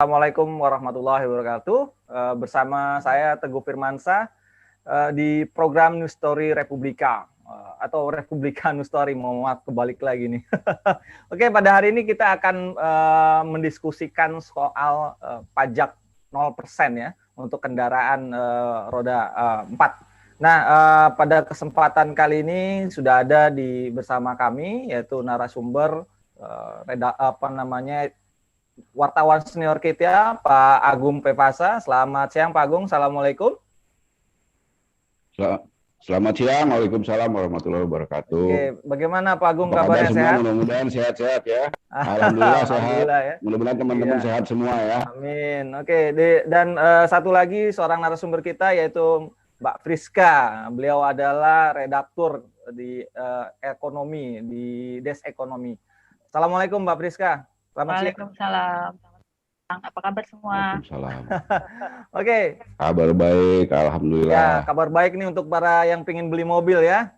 Assalamualaikum warahmatullahi wabarakatuh. Bersama saya Teguh Firmansyah di program News Story Republika atau Republika News Story. Maaf, kebalik lagi nih. Oke, pada hari ini kita akan mendiskusikan soal pajak 0% ya untuk kendaraan roda 4. Nah, pada kesempatan kali ini sudah ada bersama kami yaitu narasumber wartawan senior kita, Pak Agung Pepasa. Selamat siang, Pak Agung. Assalamualaikum. Selamat siang, Waalaikumsalam warahmatullahi wabarakatuh. Oke, bagaimana Pak Agung kabarnya semua? Sehat? Mudah-mudahan sehat-sehat ya. Alhamdulillah sehat. Alhamdulillah ya. Mudah-mudahan teman-teman sehat semua ya. Amin. Oke, dan satu lagi seorang narasumber kita yaitu Mbak Friska. Beliau adalah redaktur di ekonomi di Desk Ekonomi. Assalamualaikum Mbak Friska. Waalaikumsalam. Apa kabar semua? Waalaikumsalam. Oke. Kabar baik, alhamdulillah. Ya, kabar baik nih untuk para yang pengen beli mobil ya.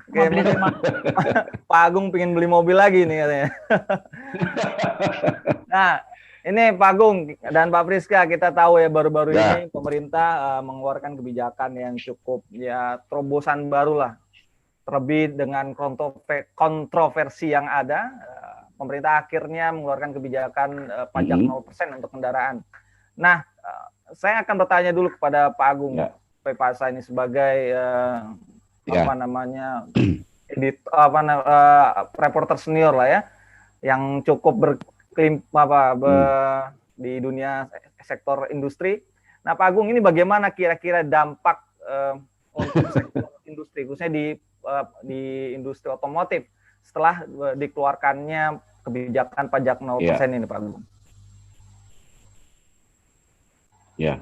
Oke, Pak Agung pengen beli mobil lagi nih katanya. Nah, ini Pak Agung dan Pak Friska, kita tahu ya baru-baru ini pemerintah mengeluarkan kebijakan yang cukup ya terobosan baru lah. Terlebih dengan kontroversi yang ada. Pemerintah akhirnya mengeluarkan kebijakan pajak 0% untuk kendaraan. Nah, saya akan bertanya dulu kepada Pak Agung Pepasa ini sebagai reporter senior lah ya, yang cukup di dunia sektor industri. Nah, Pak Agung, ini bagaimana kira-kira dampak untuk sektor industri, khususnya di industri otomotif setelah dikeluarkannya kebijakan pajak 0% ini, Pak Agung? Ya,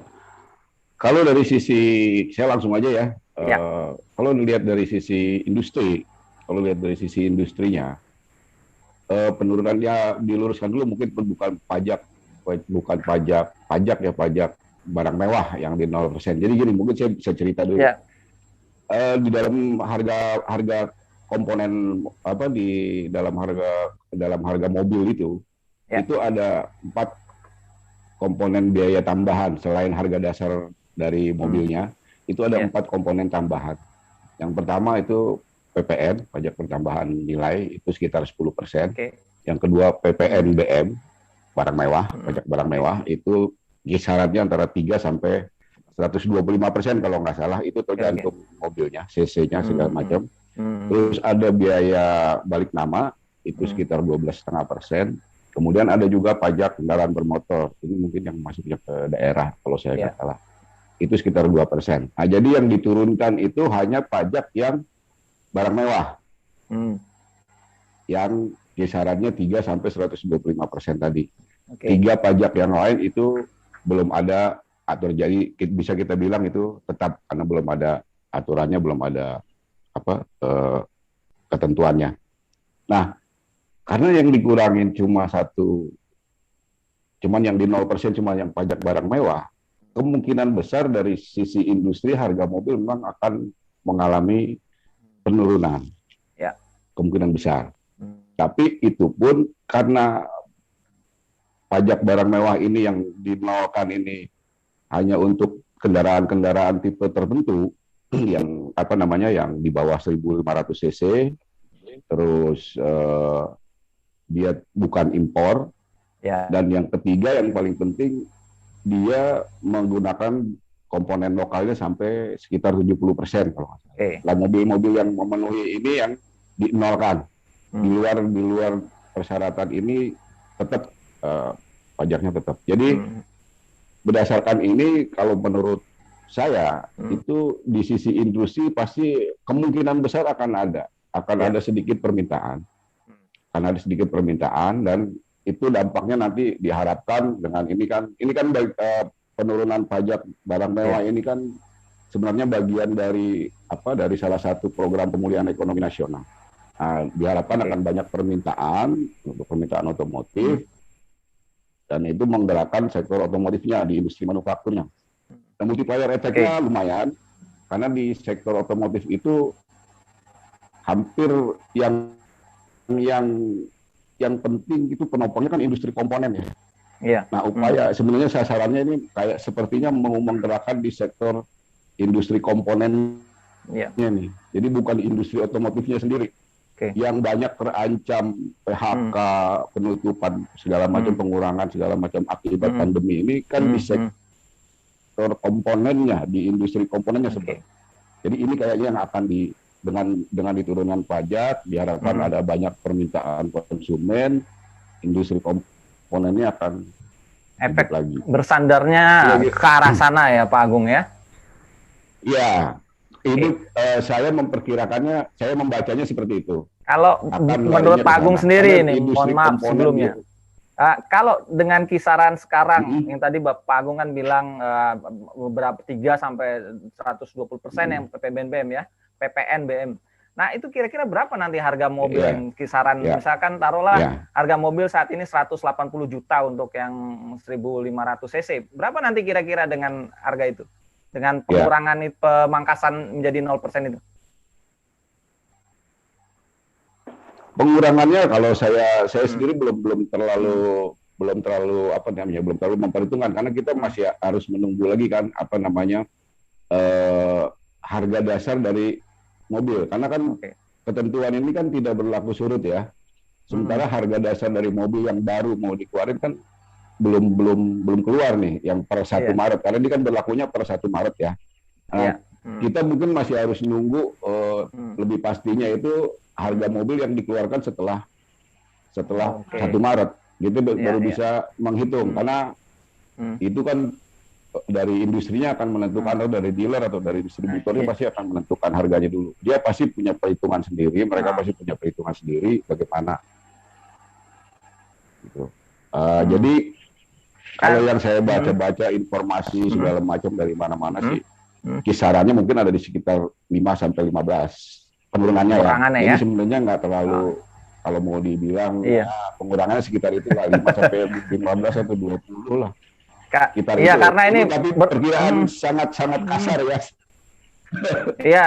kalau dari sisi, saya langsung aja ya. Kalau dilihat dari sisi industri, industrinya, penurunannya diluruskan dulu, mungkin bukan pajak barang mewah yang di 0%. Jadi gini, mungkin saya bisa cerita dulu. Di dalam harga komponen di dalam harga mobil itu ada 4 komponen biaya tambahan selain harga dasar dari mobilnya. Itu ada 4 komponen tambahan. Yang pertama itu PPN, pajak pertambahan nilai, itu sekitar 10%. Yang kedua PPNBM, barang mewah, pajak barang mewah, itu kisarannya antara 3 sampai 125% kalau nggak salah, itu tergantung mobilnya, CC-nya segala macam. Terus ada biaya balik nama, itu sekitar 12,5%. Kemudian ada juga pajak kendaraan bermotor, ini mungkin yang masuknya ke daerah kalau saya nggak salah, itu sekitar 2%. Nah, jadi yang diturunkan itu hanya pajak yang barang mewah, yang kisarannya 3 sampai 125% tadi. 3 pajak yang lain itu belum ada, atau jadi bisa kita bilang itu tetap karena belum ada aturannya, belum ada ketentuannya. Nah, karena yang dikurangin cuman yang di 0% cuma yang pajak barang mewah, kemungkinan besar dari sisi industri harga mobil memang akan mengalami penurunan. Kemungkinan besar. Tapi itu pun karena pajak barang mewah ini yang dinolkan ini hanya untuk kendaraan-kendaraan tipe tertentu, yang yang di bawah 1.500 cc, terus dia bukan impor, dan yang ketiga yang paling penting dia menggunakan komponen lokalnya sampai sekitar 70% kalau nggak salah. Nah, mobil-mobil yang memenuhi ini yang dinolkan, di luar persyaratan ini tetap pajaknya tetap. Jadi berdasarkan ini, kalau menurut saya itu di sisi industri pasti kemungkinan besar akan ada sedikit permintaan, dan itu dampaknya nanti diharapkan dengan ini kan penurunan pajak barang mewah ini kan sebenarnya bagian dari salah satu program pemulihan ekonomi nasional. Nah, diharapkan akan banyak permintaan otomotif, dan itu menggerakkan sektor otomotifnya di industri manufakturnya. Dan multiplier efeknya lumayan, karena di sektor otomotif itu hampir yang penting itu penopangnya kan industri komponen ya. Iya. Nah, upaya sebenarnya sasarannya ini kayak sepertinya mau menggerakkan di sektor industri komponennya nih. Jadi bukan industri otomotifnya sendiri. Yang banyak terancam PHK, penutupan segala macam, pengurangan segala macam akibat pandemi ini kan di sektor komponennya, di industri komponennya sebenarnya. Jadi ini kayaknya yang akan dengan diturunkan pajak diharapkan ada banyak permintaan konsumen, industri komponennya akan efek lagi. Bersandarnya ke arah sana ya Pak Agung ya? Ya, ini saya memperkirakannya, saya membacanya seperti itu. Kalau menurut Pak Agung sendiri ini, mohon maaf sebelumnya. Kalau dengan kisaran sekarang, yang tadi Pak Agung kan bilang beberapa 3 sampai 120% yang PPNBM ya, PPNBM. Nah itu kira-kira berapa nanti harga mobil yang kisaran, misalkan taruhlah harga mobil saat ini 180 juta untuk yang 1500 cc. Berapa nanti kira-kira dengan harga itu? Dengan pengurangan pemangkasan menjadi 0% itu? Pengurangannya kalau saya sendiri belum terlalu apa namanya, belum terlalu memperhitungkan karena kita masih harus menunggu lagi kan apa namanya harga dasar dari mobil, karena kan ketentuan ini kan tidak berlaku surut ya. Sementara harga dasar dari mobil yang baru mau dikeluarin kan belum keluar nih yang per 1 Maret, karena ini kan berlakunya per 1 Maret ya. Nah, kita mungkin masih harus nunggu lebih pastinya itu harga mobil yang dikeluarkan setelah 1 Maret. Gitu baru bisa menghitung, karena itu kan dari industrinya akan menentukan, atau dari dealer atau dari distributornya pasti akan menentukan harganya dulu. Dia pasti punya perhitungan sendiri, mereka pasti punya perhitungan sendiri bagaimana. Gitu. Jadi kalau yang saya baca-baca informasi segala macam dari mana-mana sih, kisarannya mungkin ada di sekitar 5 sampai 15 penurunannya ya. Jadi sebenarnya nggak terlalu, kalau mau dibilang pengurangannya sekitar itu lah 5 sampai 15 atau 20 lah. Iya, karena ini tapi perkiraan sangat kasar ya. Iya,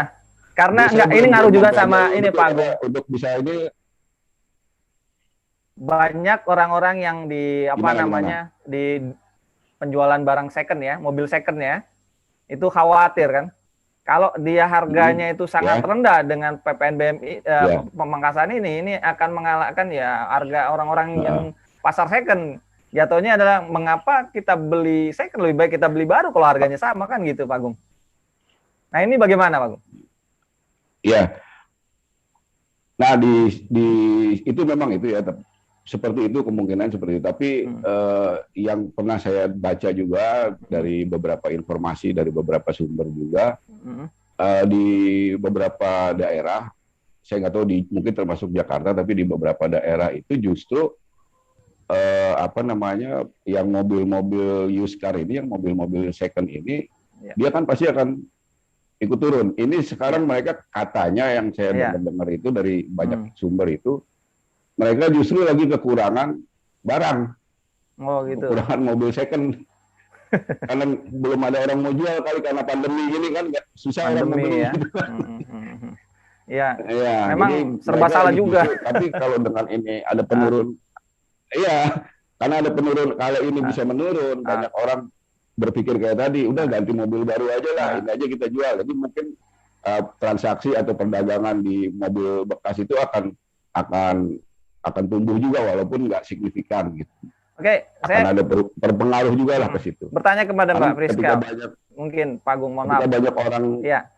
karena ini ngaruh juga sama ini Pak Agung. Untuk bisa ini banyak orang-orang yang di di penjualan barang second ya, mobil second ya, itu khawatir kan. Kalau dia harganya itu sangat rendah dengan PPNBM pemangkasan ini akan mengalahkan ya harga orang-orang yang pasar second. Jatuhnya adalah mengapa kita beli second, lebih baik kita beli baru kalau harganya sama kan gitu Pak Agung. Nah ini bagaimana Pak Agung? Iya. Nah itu memang itu ya, seperti itu kemungkinan seperti itu. Tapi yang pernah saya baca juga dari beberapa informasi dari beberapa sumber juga di beberapa daerah, saya nggak tahu mungkin termasuk Jakarta, tapi di beberapa daerah itu justru yang mobil-mobil used car ini, yang mobil-mobil second ini, dia kan pasti akan ikut turun. Ini sekarang mereka katanya yang saya dengar itu dari banyak sumber itu, mereka justru lagi kekurangan barang. Oh gitu. Kekurangan mobil second. Karena belum ada orang mau jual kali, karena pandemi gini kan susah orang mau beli. Ya, memang serba salah juga. Tapi kalau dengan ini ada penurun, karena ada penurun, kalau ini bisa menurun, banyak orang berpikir kayak tadi, udah ganti mobil baru aja lah, ini aja kita jual. Jadi mungkin transaksi atau perdagangan di mobil bekas itu akan tumbuh juga walaupun nggak signifikan gitu. Oke, saya ada berpengaruh juga lah ke situ. Bertanya kepada Mbak Priska, mungkin Pak Agung, mohon maaf. Banyak orang. Ya,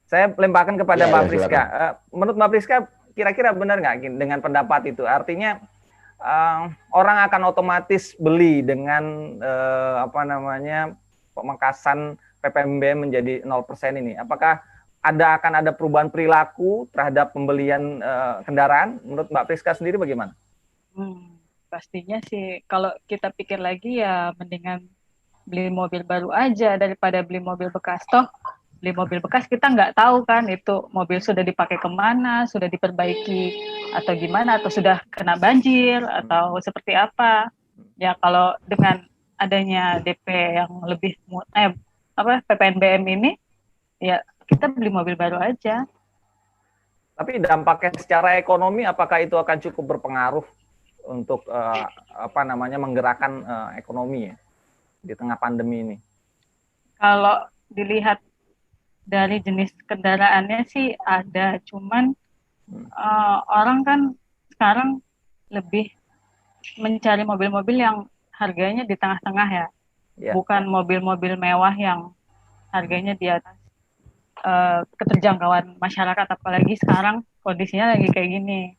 saya lemparkan kepada Mbak Priska. Menurut Mbak Priska, kira-kira benar nggak dengan pendapat itu? Artinya orang akan otomatis beli dengan pemangkasan PPNBM menjadi 0% ini. Apakah akan ada perubahan perilaku terhadap pembelian kendaraan? Menurut Mbak Priska sendiri bagaimana? Pastinya sih kalau kita pikir lagi ya mendingan beli mobil baru aja daripada beli mobil bekas. Toh beli mobil bekas kita nggak tahu kan itu mobil sudah dipakai kemana, sudah diperbaiki atau gimana, atau sudah kena banjir atau seperti apa. Ya kalau dengan adanya DP yang lebih PPNBM ini ya kita beli mobil baru aja. Tapi dampaknya secara ekonomi apakah itu akan cukup berpengaruh untuk menggerakkan ekonomi ya di tengah pandemi ini? Kalau dilihat dari jenis kendaraannya sih ada, cuman orang kan sekarang lebih mencari mobil-mobil yang harganya di tengah-tengah ya, bukan mobil-mobil mewah yang harganya di atas keterjangkauan masyarakat, apalagi sekarang kondisinya lagi kayak gini.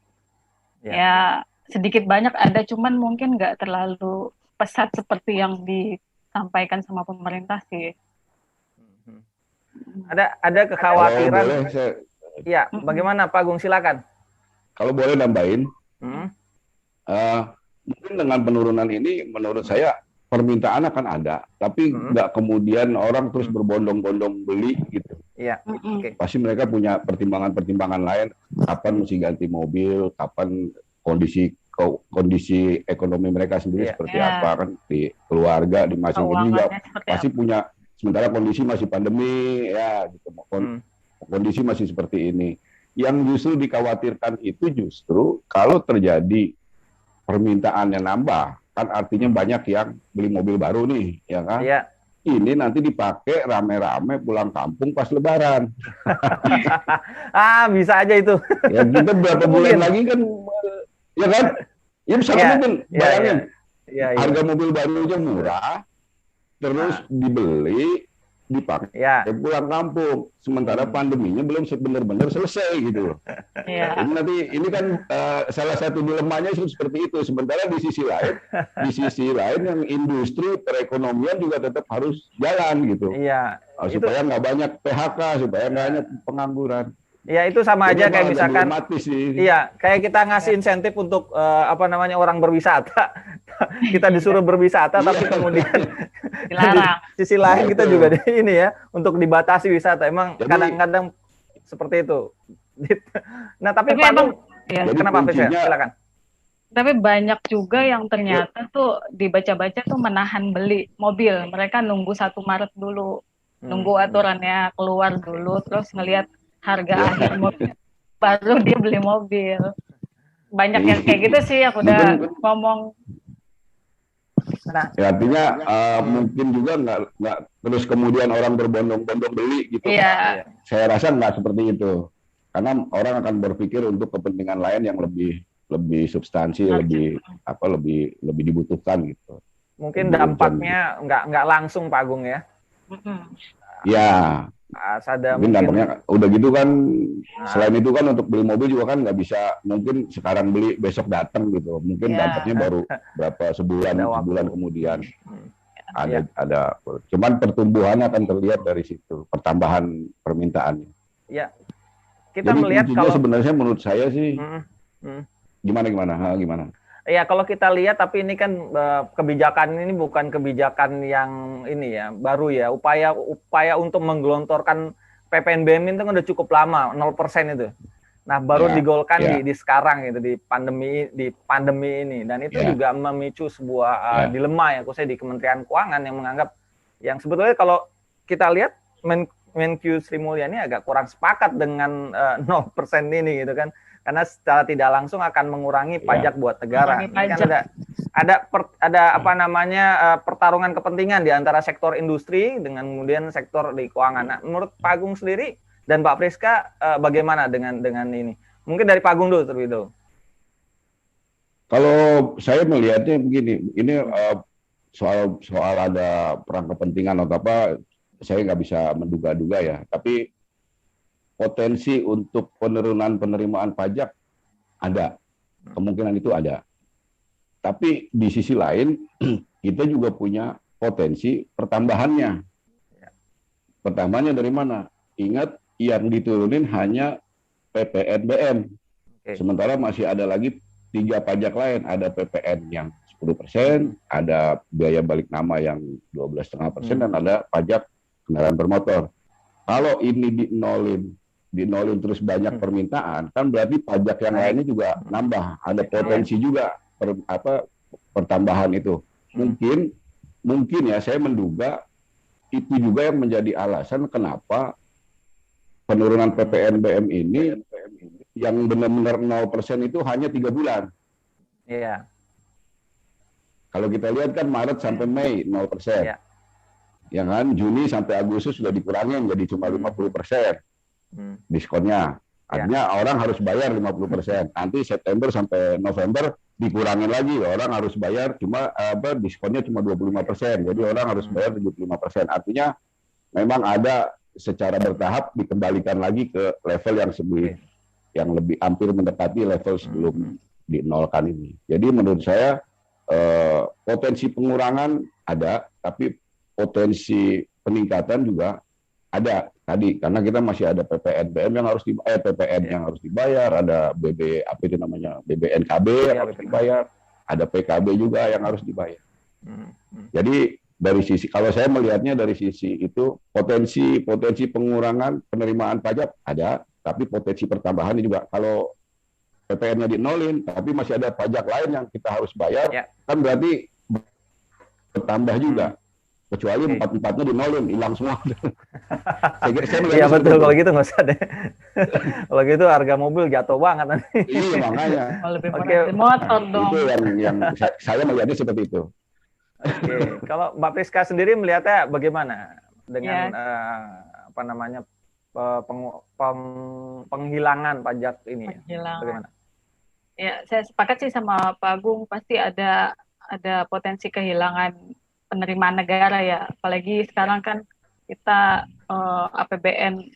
Ya sedikit banyak ada, cuman mungkin nggak terlalu pesat seperti yang disampaikan sama pemerintah sih. Ada kekhawatiran. Ya, bagaimana Pak Agung, silakan. Kalau boleh nambahin, mungkin dengan penurunan ini menurut saya permintaan akan ada, tapi nggak kemudian orang terus berbondong-bondong beli gitu. Iya. Pasti mereka punya pertimbangan-pertimbangan lain, kapan mesti ganti mobil, kapan kondisi ekonomi mereka sendiri seperti apa, kan di keluarga, di masing-masing juga pasti punya. Sementara kondisi masih pandemi, ya gitu. Kondisi masih seperti ini. Yang justru dikhawatirkan itu justru kalau terjadi permintaannya nambah, kan artinya banyak yang beli mobil baru nih, ya kan? Iya. Ini nanti dipakai rame-rame pulang kampung pas Lebaran. Bisa aja itu. Ya kita berapa bulan lagi kan, ya kan? Ya bisa mungkin bayangin, harga mobil baru aja murah, terus dibeli, dipakai pulang kampung. Sementara pandeminya belum benar-benar selesai gitu. Jadi nanti ini kan salah satu dilemanya seperti itu. Sementara di sisi lain yang industri perekonomian juga tetap harus jalan gitu. Supaya nggak banyak PHK, supaya nggak banyak pengangguran. Ya itu sama aja kayak misalkan, kayak kita ngasih insentif untuk orang berwisata. Kita disuruh berwisata, tapi kemudian dilarang. Di sisi lain kita juga ini ya untuk dibatasi wisata. Emang kadang-kadang seperti itu. Nah tapi Pak Agung, kenapa silakan? Tapi banyak juga yang ternyata tuh dibaca-baca tuh menahan beli mobil. Mereka nunggu 1 Maret dulu, nunggu aturannya keluar dulu, terus ngelihat harga akhir mobil, baru dia beli mobil. Banyak yang kayak gitu sih, aku udah ngomong. Nah, ya, artinya mungkin juga nggak terus kemudian orang berbondong-bondong beli gitu. Saya rasa nggak seperti itu, karena orang akan berpikir untuk kepentingan lain yang lebih substansi, lebih dibutuhkan gitu. Mungkin dampaknya nggak langsung Pak Agung ya. Ya. Mungkin dampaknya udah gitu kan. Selain itu kan untuk beli mobil juga kan nggak bisa mungkin sekarang beli besok datang gitu. Mungkin dampaknya baru berapa sebulan kemudian ada. Cuman pertumbuhannya akan terlihat dari situ, pertambahan permintaannya. Ya. Kita jadi melihat kalau sebenarnya menurut saya sih gimana? Ya kalau kita lihat, tapi ini kan kebijakan ini bukan kebijakan yang ini ya baru ya, upaya untuk menggelontorkan PPNBM itu kan udah cukup lama, 0% itu. Nah baru digolkan di sekarang gitu, di pandemi ini, dan itu juga memicu sebuah dilema ya, khususnya di Kementerian Keuangan yang menganggap yang sebetulnya kalau kita lihat Menkyu Sri Mulyani agak kurang sepakat dengan 0% ini gitu kan. Karena secara tidak langsung akan mengurangi pajak buat negara. Ini kan ada pertarungan kepentingan di antara sektor industri dengan kemudian sektor di keuangan. Nah, menurut Pak Agung sendiri dan Pak Friska bagaimana dengan ini? Mungkin dari Pak Agung dulu terlebih dahulu. Kalau saya melihatnya begini, ini soal ada perang kepentingan atau apa, saya nggak bisa menduga-duga ya. Tapi potensi untuk penurunan penerimaan pajak ada, kemungkinan itu ada. Tapi di sisi lain kita juga punya potensi pertambahannya. Pertambahannya dari mana? Ingat yang diturunin hanya PPNBM. Sementara masih ada lagi 3 pajak lain, ada PPN yang 10%, ada biaya balik nama yang 12,5%, dan ada pajak kendaraan bermotor. Kalau ini dinolin terus banyak permintaan, kan berarti pajak yang lainnya juga nambah, ada potensi juga pertambahan itu. Mungkin ya saya menduga itu juga yang menjadi alasan kenapa penurunan PPNBM ini yang benar-benar 0% itu hanya 3 bulan. Kalau kita lihat kan Maret sampai Mei 0%. Ya. Ya kan, Juni sampai Agustus sudah dikurangin jadi cuma 50% diskonnya. Artinya orang harus bayar 50%. Nanti September sampai November dikurangin lagi, orang harus bayar cuma diskonnya cuma 25%. Jadi orang harus bayar 75%. Artinya memang ada secara bertahap dikembalikan lagi ke level yang lebih hampir mendekati level sebelum dinolkan ini. Jadi menurut saya potensi pengurangan ada, tapi potensi peningkatan juga ada tadi, karena kita masih ada PPNBM yang harus PPN yang harus dibayar, ada BBNKB yang harus dibayar, ada PKB juga yang harus dibayar. Jadi dari sisi, kalau saya melihatnya dari sisi itu, potensi pengurangan penerimaan pajak ada, tapi potensi pertambahan juga. Kalau PPN-nya dinolin, tapi masih ada pajak lain yang kita harus bayar, kan berarti bertambah juga. Kecuali empat-empatnya dinolin, hilang semua. Iya betul, kalau gitu nggak usah deh. Kalau gitu harga mobil jatuh banget nanti. Iya makanya. Lebih motor dong. Itu yang saya melihatnya seperti itu. Oke, kalau Mbak Priska sendiri melihatnya bagaimana dengan penghilangan pajak ini? Bagaimana? Ya, saya sepakat sih sama Pak Agung, pasti ada potensi kehilangan penerimaan negara ya, apalagi sekarang kan kita APBN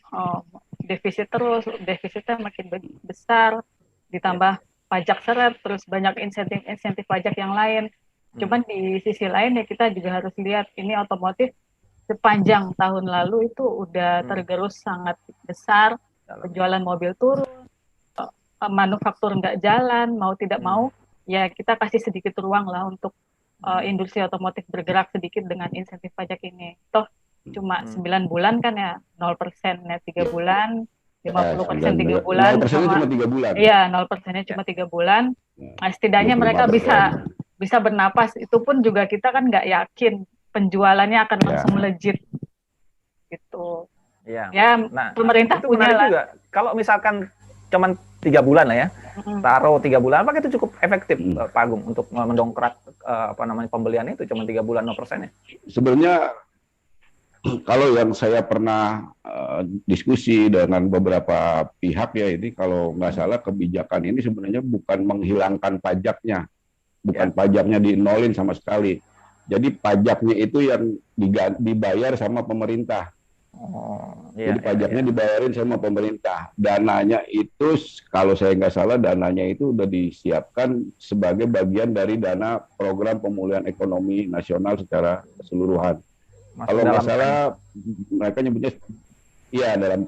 defisitnya makin besar, ditambah pajak seret, terus banyak insentif pajak yang lain. Cuman di sisi lain ya kita juga harus lihat ini otomotif sepanjang tahun lalu itu udah tergerus sangat besar, penjualan mobil turun, manufaktur nggak jalan, mau tidak mau ya kita kasih sedikit ruang lah untuk industri otomotif bergerak sedikit dengan insentif pajak ini. Toh cuma 9 bulan kan ya, 0% ya 3 bulan, 50% 3 bulan. 0% cuma 3 bulan. Iya, 0%-nya cuma 3 bulan. Nah, setidaknya mereka bisa bernapas. Itu pun juga kita kan nggak yakin penjualannya akan langsung melejit. Gitu. Iya. Ya, nah, pemerintah punya lah. Juga. Kalau misalkan cuma 3 bulan lah ya, taruh 3 bulan, apakah itu cukup efektif Pak Agung untuk mendongkrak pembelian itu cuma 3 bulan 0% ya? Sebenarnya kalau yang saya pernah diskusi dengan beberapa pihak ya, ini kalau nggak salah kebijakan ini sebenarnya bukan menghilangkan pajaknya, bukan pajaknya dinolin sama sekali. Jadi pajaknya itu yang dibayar sama pemerintah. Jadi pajaknya dibayarin sama pemerintah. Dananya itu, kalau saya nggak salah, dananya itu udah disiapkan sebagai bagian dari dana program pemulihan ekonomi nasional secara keseluruhan. Kalau nggak salah, mereka nyebutnya, iya dalam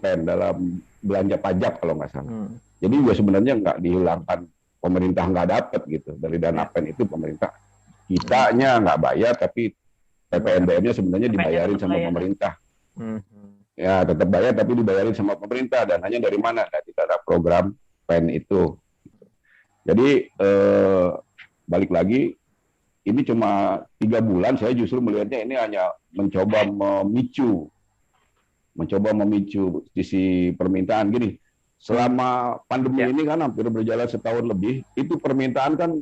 belanja pajak kalau nggak salah. Jadi juga sebenarnya nggak dihilangkan, pemerintah nggak dapat gitu dari dana PEN itu, pemerintah kitanya nggak bayar, tapi PPNBM-nya sebenarnya dibayarin sama pemerintah. Ya tetap bayar tapi dibayarin sama pemerintah. Dananya dari mana? Dari dana program PEN itu. Jadi balik lagi, ini cuma 3 bulan. Saya justru melihatnya ini hanya mencoba memicu sisi permintaan. Gini, selama pandemi ini kan hampir berjalan setahun lebih, itu permintaan kan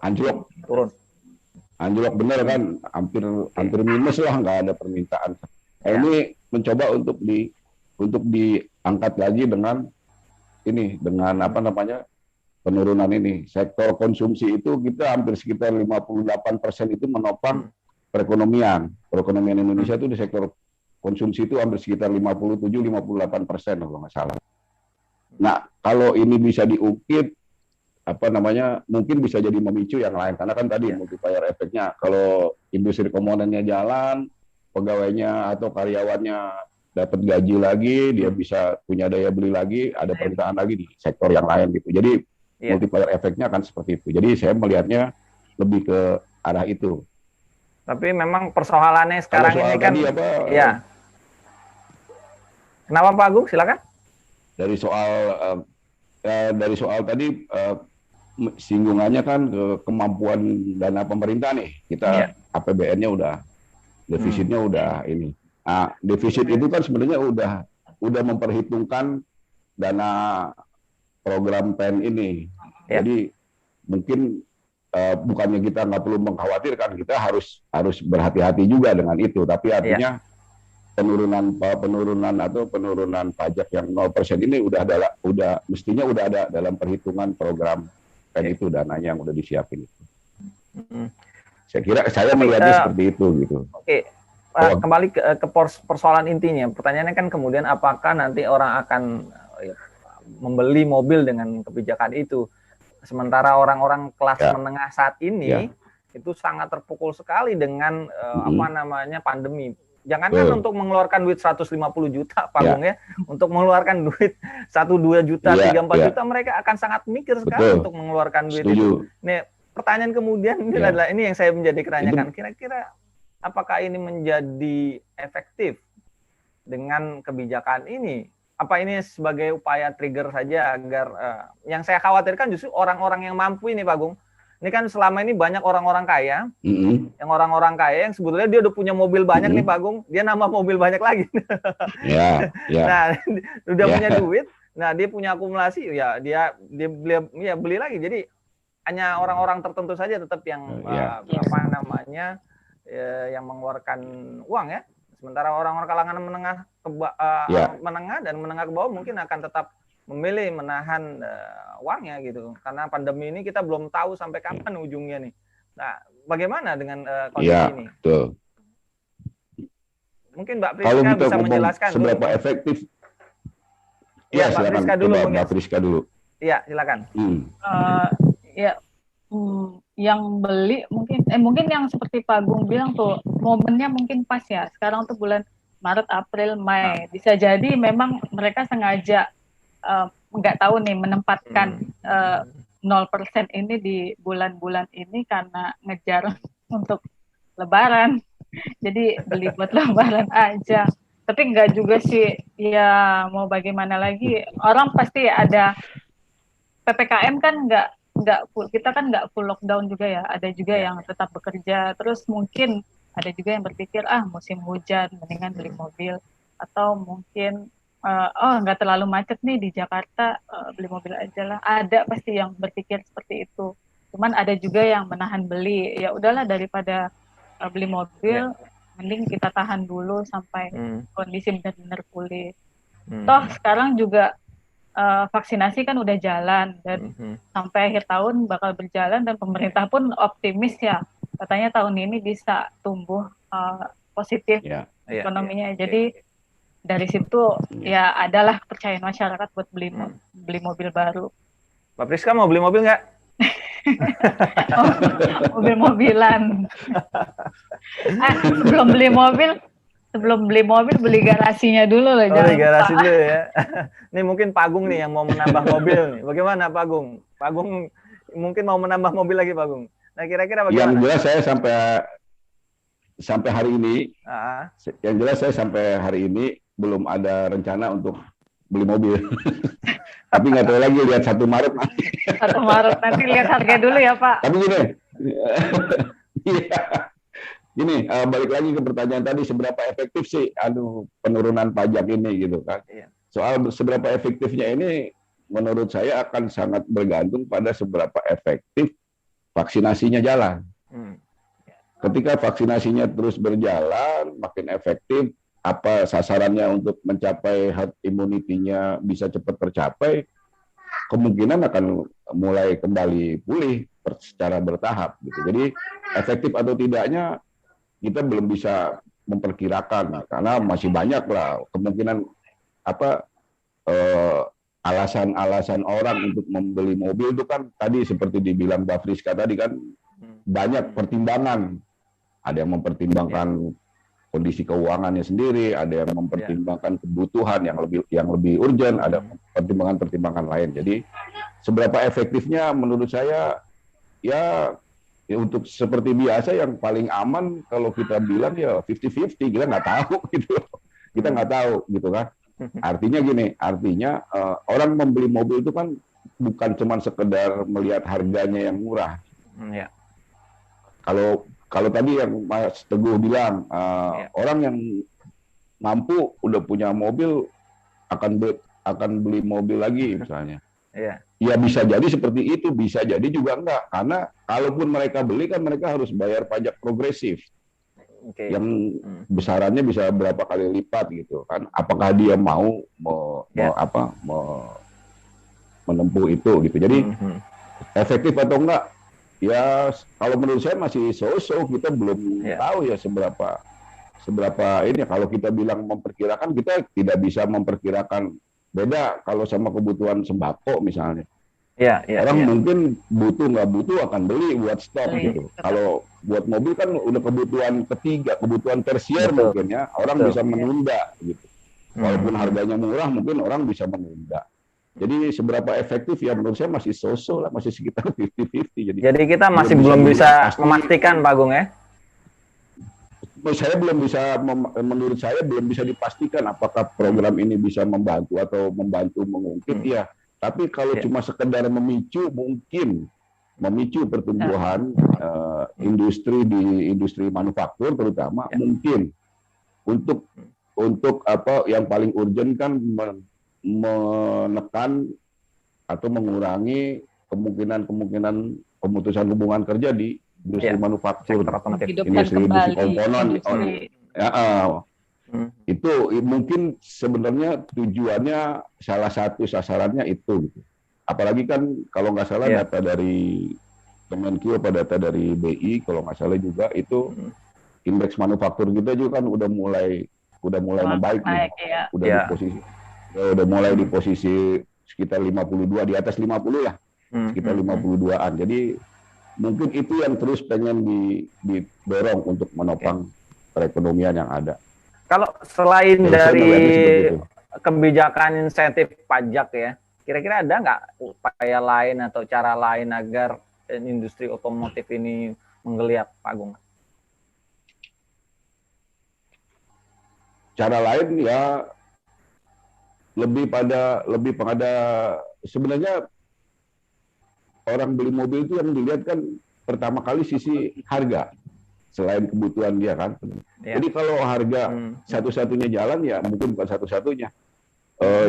anjlok, turun. Anjlok bener kan, hampir minus lah, nggak ada permintaan. Ini mencoba untuk diangkat lagi dengan penurunan ini. Sektor konsumsi itu kita hampir sekitar 58% itu menopang perekonomian. Perekonomian Indonesia itu di sektor konsumsi itu hampir sekitar 57-58% kalau nggak salah. Nah, kalau ini bisa diungkit, mungkin bisa jadi memicu yang lain, karena kan tadi multiplier efeknya, kalau industri komponennya jalan, pegawainya atau karyawannya dapat gaji lagi, dia bisa punya daya beli lagi, ada permintaan lagi di sektor yang lain gitu. Jadi multiplier efeknya akan seperti itu. Jadi saya melihatnya lebih ke arah itu. Tapi memang persoalannya sekarang ini kan, Kenapa Pak Agung? Silakan. Dari soal tadi singgungannya kan ke kemampuan dana pemerintah nih. Kita APBN-nya udah, defisitnya udah ini. Nah, defisit itu kan sebenarnya udah memperhitungkan dana program PEN ini. Jadi mungkin bukannya kita nggak perlu mengkhawatirkan, kita harus berhati-hati juga dengan itu. Tapi artinya penurunan pajak yang 0% ini mestinya udah ada dalam perhitungan program itu, dananya yang udah disiapin itu. Saya melihatnya seperti itu gitu. Oke. Kembali ke persoalan intinya. Pertanyaannya kan kemudian apakah nanti orang akan membeli mobil dengan kebijakan itu, sementara orang-orang kelas menengah saat ini itu sangat terpukul sekali dengan pandemi. Jangankan untuk mengeluarkan duit 150 juta Panggung ya, untuk mengeluarkan duit 1-2 juta, 3-4 juta mereka akan sangat mikir sekali untuk mengeluarkan duit itu. Nih, pertanyaan kemudian ini adalah ini yang saya menjadi keranyakan, kira-kira apakah ini menjadi efektif dengan kebijakan ini? Apa ini sebagai upaya trigger saja agar yang saya khawatirkan justru orang-orang yang mampu ini, Pak Agung. Ini kan selama ini banyak orang-orang kaya, yang orang-orang kaya yang sebetulnya dia udah punya mobil banyak nih, Pak Agung, dia nambah mobil banyak lagi. Nah, udah punya duit, nah dia punya akumulasi, ya dia beli lagi. Jadi hanya orang-orang tertentu saja tetap yang yang mengeluarkan uang ya. Sementara orang-orang kalangan menengah dan menengah ke bawah mungkin akan tetap memilih menahan uangnya gitu. Karena pandemi ini kita belum tahu sampai kapan ujungnya nih. Nah, bagaimana dengan kondisi ini? Betul. Mungkin Mbak Priska bisa menjelaskan seberapa efektif. Ya, Mbak Priska dulu. Mbak Priska dulu. Iya, silakan. Yang beli mungkin yang seperti Pak Agung bilang tuh momennya mungkin pas ya. Sekarang tuh bulan Maret, April, Mei. Bisa jadi memang mereka sengaja nggak tahu nih menempatkan 0% ini di bulan-bulan ini karena ngejar untuk Lebaran. Jadi beli buat Lebaran aja. Tapi nggak juga sih, ya mau bagaimana lagi. Orang pasti ada PPKM kan kita kan nggak full lockdown juga ya, ada juga yang tetap bekerja, terus mungkin ada juga yang berpikir musim hujan mendingan beli mobil, atau mungkin nggak terlalu macet nih di Jakarta, beli mobil aja lah. Ada pasti yang berpikir seperti itu, cuman ada juga yang menahan beli, ya udahlah daripada beli mobil mending kita tahan dulu sampai kondisi benar-benar pulih. Toh sekarang juga vaksinasi kan udah jalan dan sampai akhir tahun bakal berjalan, dan pemerintah pun optimis ya, katanya tahun ini bisa tumbuh positif ekonominya. Jadi dari situ ya adalah kepercayaan masyarakat buat beli mobil baru. Mbak Priska mau beli mobil nggak? Mobil-mobilan. Sebelum beli mobil beli garasinya dulu loh. Beli garasi dulu ya. Ini mungkin Pak Agung nih yang mau menambah mobil nih. Bagaimana Pak Agung? Pak Agung mungkin mau menambah mobil lagi Pak Agung. Nah kira-kira bagaimana? Yang jelas saya sampai hari ini belum ada rencana untuk beli mobil. Tapi nggak tahu lagi, lihat 1 Maret nanti. 1 Maret nanti lihat harga dulu ya Pak. Tapi gini, balik lagi ke pertanyaan tadi, seberapa efektif sih penurunan pajak ini gitu kan. Soal seberapa efektifnya ini menurut saya akan sangat bergantung pada seberapa efektif vaksinasinya jalan. Ketika vaksinasinya terus berjalan, makin efektif, apa sasarannya untuk mencapai herd immunity-nya bisa cepat tercapai, kemungkinan akan mulai kembali pulih secara bertahap gitu. Jadi efektif atau tidaknya kita belum bisa memperkirakan, karena masih banyak lah kemungkinan alasan-alasan orang untuk membeli mobil itu kan tadi seperti dibilang Mbak Friska tadi kan banyak pertimbangan. Ada yang mempertimbangkan kondisi keuangannya sendiri, ada yang mempertimbangkan kebutuhan yang lebih urgent, ada pertimbangan-pertimbangan lain. Jadi seberapa efektifnya menurut saya ya untuk seperti biasa yang paling aman kalau kita bilang ya 50-50, kita nggak tahu gitu. Kita nggak tahu gitu kan. Artinya orang membeli mobil itu kan bukan cuma sekedar melihat harganya yang murah. Kalau tadi yang Mas Teguh bilang, orang yang mampu udah punya mobil akan beli mobil lagi misalnya. Ya bisa jadi seperti itu, bisa jadi juga enggak. Karena kalaupun mereka beli kan mereka harus bayar pajak progresif. Oke. Yang besarannya bisa berapa kali lipat gitu kan. Apakah dia mau menempuh itu gitu. Jadi efektif atau enggak? Ya kalau menurut saya masih so-so, kita belum tahu ya seberapa ini. Kalau kita bilang memperkirakan, kita tidak bisa memperkirakan. Beda kalau sama kebutuhan sembako misalnya. Orang mungkin butuh nggak butuh akan beli buat stok gitu. Kalau buat mobil kan udah kebutuhan ketiga, kebutuhan tersier mungkin ya. Orang bisa menunda gitu. Walaupun harganya murah, mungkin orang bisa menunda. Jadi seberapa efektif ya menurut saya masih so-so lah, masih sekitar 50-50. Jadi kita masih belum bisa memastikan, Pak Agung ya? Menurut saya belum bisa dipastikan apakah program ini bisa membantu atau membantu mengungkit ya. Tapi kalau cuma sekedar memicu, mungkin memicu pertumbuhan industri di industri manufaktur terutama mungkin untuk apa yang paling urgent kan menekan atau mengurangi kemungkinan pemutusan hubungan kerja di industri manufaktur, industri komponen. Itu mungkin sebenarnya tujuannya salah satu sasarannya itu. Apalagi kan kalau nggak salah data dari Kemenkyu apa data dari BI kalau nggak salah juga itu indeks manufaktur kita juga kan udah mulai membaik nih. Udah mulai di posisi sekitar 52, di atas 50 lah. Sekitar 52-an. Jadi mungkin itu yang terus pengen didorong untuk menopang perekonomian yang ada. Kalau selain dari kebijakan insentif pajak ya, kira-kira ada nggak upaya lain atau cara lain agar industri otomotif ini menggeliat, Pak Agung? Cara lain ya lebih pada sebenarnya orang beli mobil itu yang dilihat kan pertama kali sisi harga selain kebutuhan dia kan. Jadi kalau harga satu-satunya jalan ya mungkin bukan satu-satunya.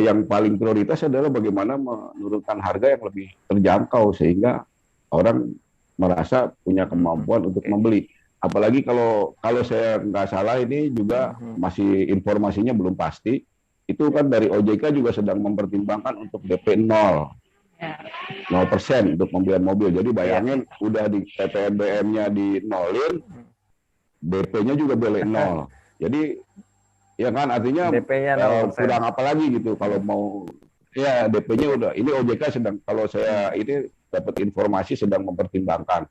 Yang paling prioritas adalah bagaimana menurunkan harga yang lebih terjangkau sehingga orang merasa punya kemampuan untuk membeli. Apalagi kalau saya nggak salah ini juga masih informasinya belum pasti. Itu kan dari OJK juga sedang mempertimbangkan untuk DP 0% untuk pembelian mobil. Jadi bayangin udah di PPNBM-nya di nolin, DP-nya juga boleh 0. Jadi ya kan artinya kurang apa lagi gitu kalau mau ya DP-nya udah. Ini OJK sedang kalau saya ini dapat informasi sedang mempertimbangkan.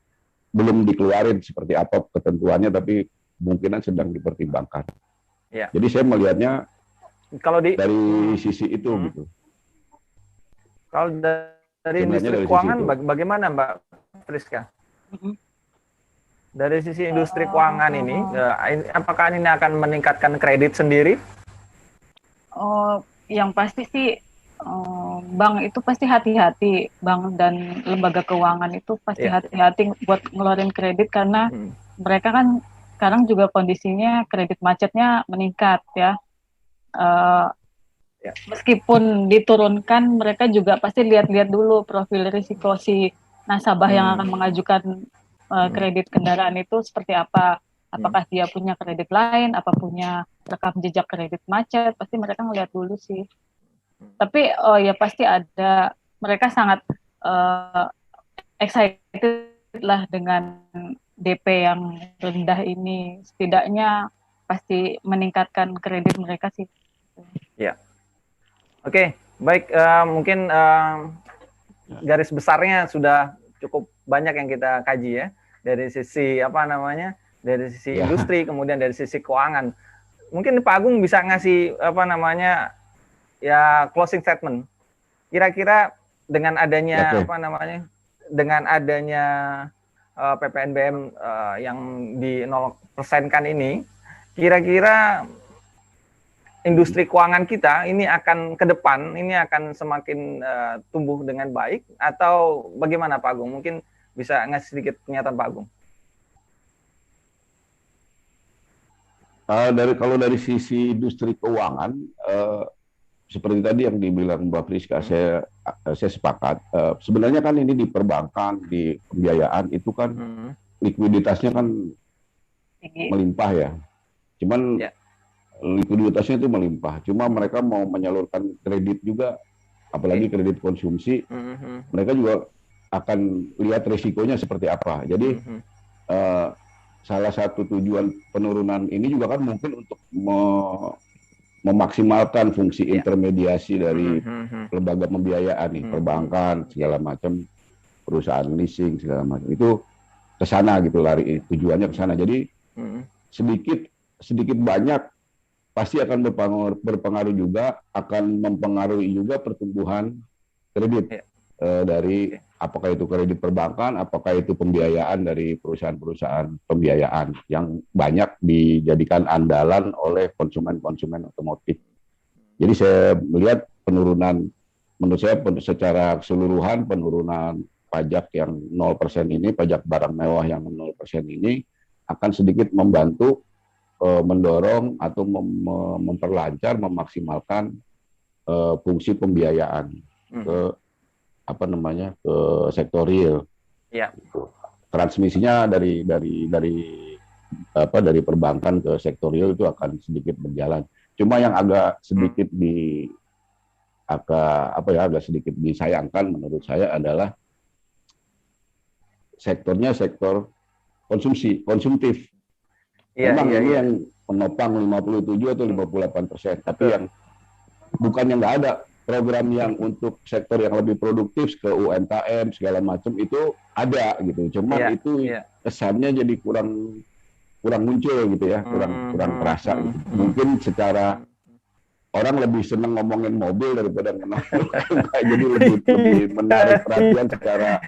Belum dikeluarin seperti apa ketentuannya tapi kemungkinan sedang dipertimbangkan. Jadi saya melihatnya kalau dari sisi itu gitu. Kalau dari industri keuangan bagaimana Mbak Friska? Dari sisi industri keuangan ini, apakah ini akan meningkatkan kredit sendiri? Yang pasti sih bank itu pasti hati-hati, bank dan lembaga keuangan itu pasti hati-hati buat ngeluarin kredit karena mereka kan sekarang juga kondisinya kredit macetnya meningkat ya. Meskipun diturunkan, mereka juga pasti lihat-lihat dulu profil risiko si nasabah yang akan mengajukan kredit kendaraan itu seperti apa. Apakah dia punya kredit lain, apa punya rekam jejak kredit macet, pasti mereka ngeliat dulu sih. Tapi ya pasti ada, mereka sangat excited lah dengan DP yang rendah ini. Setidaknya pasti meningkatkan kredit mereka sih. Ya, oke, baik. Mungkin garis besarnya sudah cukup banyak yang kita kaji ya dari sisi dari sisi industri, kemudian dari sisi keuangan. Mungkin Pak Agung bisa ngasih closing statement. Kira-kira dengan adanya dengan adanya PPNBM yang di 0% kan ini, kira-kira industri keuangan kita ini akan ke depan ini akan semakin tumbuh dengan baik atau bagaimana Pak Agung? Mungkin bisa ngasih sedikit pernyataan Pak Agung. Kalau dari sisi industri keuangan seperti tadi yang dibilang Mbak Friska, saya saya sepakat. Sebenarnya kan ini di perbankan, di pembiayaan itu kan likuiditasnya kan melimpah ya. Cuman likuiditasnya itu melimpah. Cuma mereka mau menyalurkan kredit juga, apalagi kredit konsumsi, mereka juga akan lihat risikonya seperti apa. Jadi salah satu tujuan penurunan ini juga kan mungkin untuk memaksimalkan fungsi intermediasi dari lembaga pembiayaan nih, perbankan segala macam, perusahaan leasing segala macam. Itu ke sana gitu, lari tujuannya ke sana. Jadi sedikit banyak pasti akan berpengaruh juga, akan mempengaruhi juga pertumbuhan kredit dari apakah itu kredit perbankan, apakah itu pembiayaan dari perusahaan-perusahaan pembiayaan yang banyak dijadikan andalan oleh konsumen-konsumen otomotif. Jadi saya melihat penurunan, menurut saya secara keseluruhan penurunan pajak yang 0% ini, pajak barang mewah yang 0% ini akan sedikit membantu mendorong atau memperlancar, memaksimalkan fungsi pembiayaan ke ke sektor real. Gitu. Transmisinya dari perbankan ke sektor real itu akan sedikit berjalan. Cuma yang agak sedikit agak sedikit disayangkan menurut saya adalah sektornya sektor konsumtif. Memang ini yang menopang 57 atau 58%, tapi yang bukannya nggak ada program yang untuk sektor yang lebih produktif ke UMKM segala macam itu ada gitu. Cuma itu kesannya jadi kurang muncul gitu ya, kurang terasa gitu. Mungkin secara orang lebih senang ngomongin mobil daripada ngomongin jadi lebih menarik perhatian secara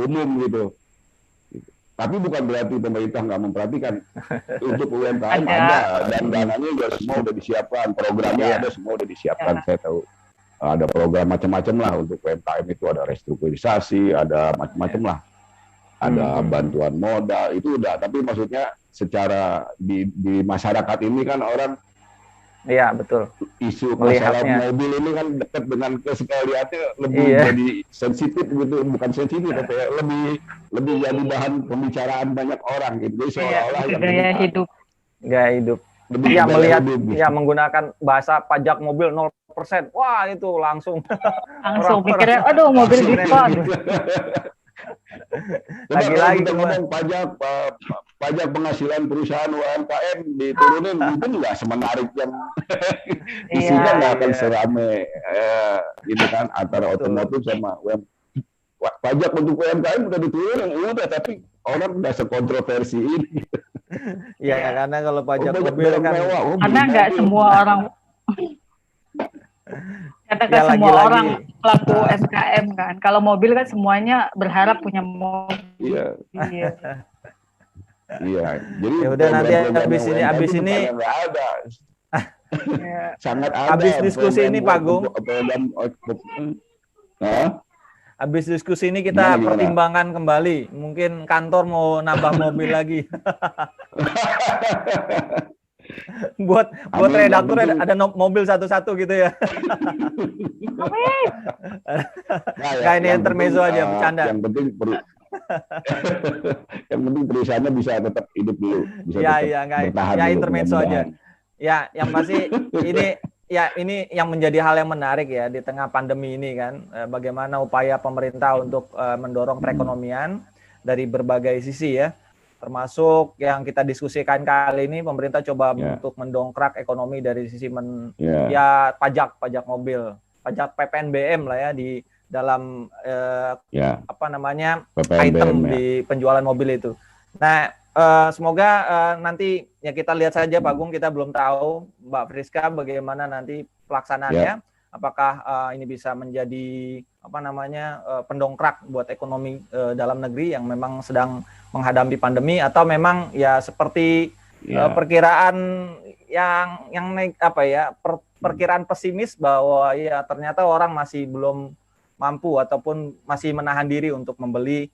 umum gitu. Tapi bukan berarti pemerintah nggak memperhatikan. Untuk UMKM ada, dan dananya juga semua udah disiapkan, programnya ada, semua udah disiapkan. Saya tahu ada program macam-macam lah untuk UMKM itu, ada restrukturisasi, ada macam-macam lah. Ada bantuan modal, itu udah. Tapi maksudnya secara di masyarakat ini kan orang betul. Isu masalah mobil ini kan dekat dengan sekaliannya lebih jadi sensitif gitu, bukan sensitif tapi lebih jadi bahan pembicaraan banyak orang gitu. Jadi seolah-olah gaya hidup. Dia melihat menggunakan bahasa pajak mobil 0%. Wah, itu langsung mikirnya aduh mobil diskon. Lagi-lagi kita ngomong pajak penghasilan perusahaan UMKM diturunin, mungkin nggak semenarik yang isinya nggak akan serame ini kan antara otomotif sama pajak untuk UMKM udah diturunin, udah, tapi orang nggak sekontroversi ini. Karena kalau pajak mobil kan karena nggak semua orang katakan semua orang pelaku SKM kan. Kalau mobil kan semuanya berharap punya mobil. Jadi udah nanti habis ini ada. Sangat ada. Habis diskusi ini Pak Gung. Habis diskusi ini kita pertimbangkan kembali. Mungkin kantor mau nambah mobil lagi. buat redaktur ada mobil satu-satu gitu ya. Nah, ini intermezzo aja, bercanda. Yang penting perusahaannya bisa tetap hidup dulu, bisa bertahan dulu. Intermezzo aja. Ya, yang pasti ini yang menjadi hal yang menarik ya di tengah pandemi ini kan, bagaimana upaya pemerintah untuk mendorong perekonomian dari berbagai sisi ya. Termasuk yang kita diskusikan kali ini, pemerintah coba untuk mendongkrak ekonomi dari sisi pajak mobil, pajak PPNBM lah ya di dalam item di penjualan mobil itu. Nah, semoga nanti ya kita lihat saja Pak Gung, kita belum tahu Mbak Friska bagaimana nanti pelaksanaannya. Apakah ini bisa menjadi pendongkrak buat ekonomi dalam negeri yang memang sedang menghadapi pandemi, atau memang ya seperti perkiraan perkiraan pesimis bahwa ya ternyata orang masih belum mampu ataupun masih menahan diri untuk membeli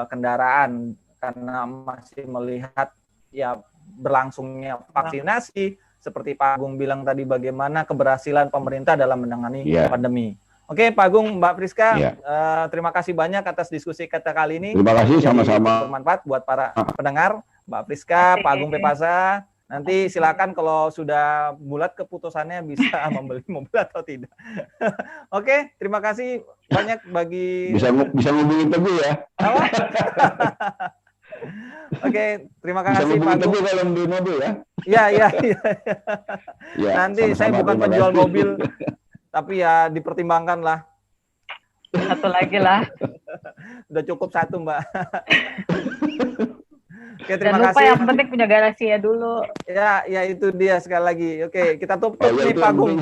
kendaraan karena masih melihat ya berlangsungnya vaksinasi, seperti Pak Agung bilang tadi, bagaimana keberhasilan pemerintah dalam menangani pandemi. Oke, Pak Agung, Mbak Priska, terima kasih banyak atas diskusi kita kali ini. Terima kasih, sama-sama. Bermanfaat buat para pendengar. Mbak Priska, Pak Agung Pepasa, nanti silakan kalau sudah bulat keputusannya bisa membeli mobil atau tidak. Oke, terima kasih banyak bagi... Bisa ngomongin Teguh ya. Oke, terima kasih Pak Agung. Bisa kalau beli mobil ya. Iya. Nanti saya bukan penjual mobil, tapi ya dipertimbangkan lah. Satu lagi lah. Udah cukup satu, Mbak. Oke, terima Jangan lupa kasih. yang penting punya garasi ya dulu. Ya itu dia sekali lagi. Oke, kita tutup nih Pak Agung.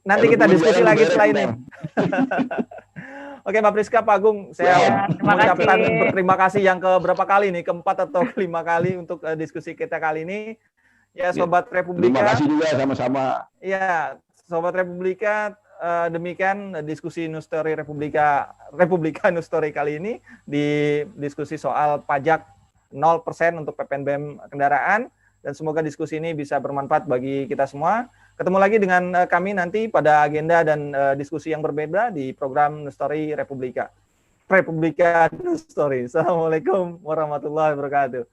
Nanti kita diskusi lagi setelah ini. Oke, Mbak Priska, Pak Agung, saya mengucapkan berterima kasih yang keberapa kali nih, keempat atau kelima kali untuk diskusi kita kali ini. Ya, Sobat Republika. Terima kasih juga sama-sama. Ya, Sobat Republika, demikian diskusi News Story Republika News Story kali ini, di diskusi soal pajak 0% untuk PPNBM kendaraan, dan semoga diskusi ini bisa bermanfaat bagi kita semua. Ketemu lagi dengan kami nanti pada agenda dan diskusi yang berbeda di program News Story Republika News Story. Assalamualaikum warahmatullahi wabarakatuh.